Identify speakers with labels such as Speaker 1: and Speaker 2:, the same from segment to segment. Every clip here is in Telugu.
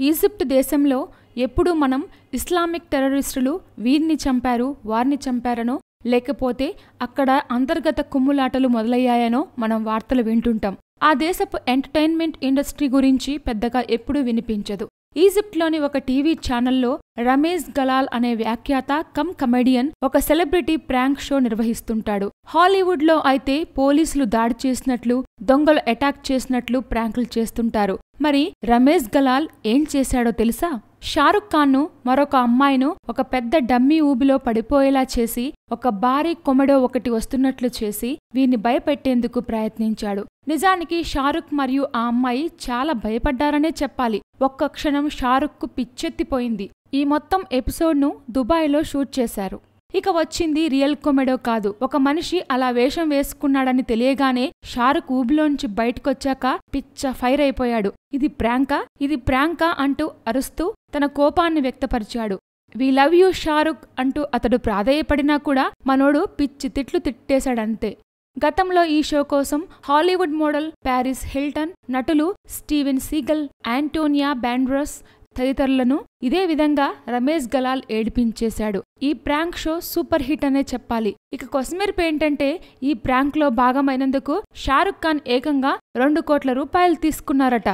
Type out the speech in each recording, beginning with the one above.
Speaker 1: ఈజిప్ట్ దేశంలో ఎప్పుడు మనం ఇస్లామిక్ టెర్రరిస్టులు వీరిని చంపారు వారిని చంపారనో లేకపోతే అక్కడ అంతర్గత కుమ్ములాటలు మొదలయ్యాయనో మనం వార్తలు వింటుంటాం. ఆ దేశపు ఎంటర్టైన్మెంట్ ఇండస్ట్రీ గురించి పెద్దగా ఎప్పుడూ వినిపించదు. ఈజిప్ట్లోని ఒక టీవీ ఛానల్లో రమేజ్ గలాల్ అనే వ్యాఖ్యాత కమ్ కమెడియన్ ఒక సెలబ్రిటీ ప్రాంక్ షో నిర్వహిస్తుంటాడు. హాలీవుడ్లో అయితే పోలీసులు దాడి చేసినట్లు, దొంగలు అటాక్ చేసినట్లు ప్రాంకులు చేస్తుంటారు. మరి రమేజ్ గలాల్ ఏం చేశాడో తెలుసా? షారుఖ్ ఖాన్ను మరొక అమ్మాయిను ఒక పెద్ద డమ్మీ ఊబిలో పడిపోయేలా చేసి ఒక భారీ కొమెడో ఒకటి వస్తున్నట్లు చేసి వీరిని భయపెట్టేందుకు ప్రయత్నించాడు. నిజానికి షారుఖ్ మరియు ఆ అమ్మాయి చాలా భయపడ్డారనే చెప్పాలి. ఒక్క క్షణం షారుఖ్కు పిచ్చెత్తిపోయింది. ఈ మొత్తం ఎపిసోడ్ను దుబాయ్లో షూట్ చేశారు. ఇక వచ్చింది రియల్ కొమెడో కాదు. ఒక మనిషి అలా వేషం వేసుకున్నాడని తెలియగానే షారుఖ్ ఊబిలోంచి బయటకొచ్చాక పిచ్చ ఫైర్ అయిపోయాడు. ఇది ప్రాంకా అంటూ అరుస్తూ తన కోపాన్ని వ్యక్తపరిచాడు. వి లవ్ యూ షారుఖ్ అంటూ అతడు ప్రాధేయపడినా కూడా మనోడు పిచ్చి తిట్లు తిట్టేశాడంతే. గతంలో ఈ షో కోసం హాలీవుడ్ మోడల్ ప్యారిస్ హిల్టన్, నటులు స్టీవెన్ సీగల్, ఆంటోనియా బ్యాండరస్ తదితరులను ఇదే విధంగా రమేజ్ గలాల్ ఏడిపించేశాడు. ఈ ప్రాంక్ షో సూపర్ హిట్ అనే చెప్పాలి. ఇక కొసమెరుపు ఏంటంటే ఈ ప్రాంక్ లో భాగమైనందుకు షారుఖ్ ఖాన్ ఏకంగా 2 కోట్ల రూపాయలు తీసుకున్నారట.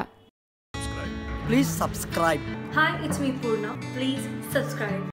Speaker 2: Please subscribe.
Speaker 3: Hi, it's me Purna. Please subscribe.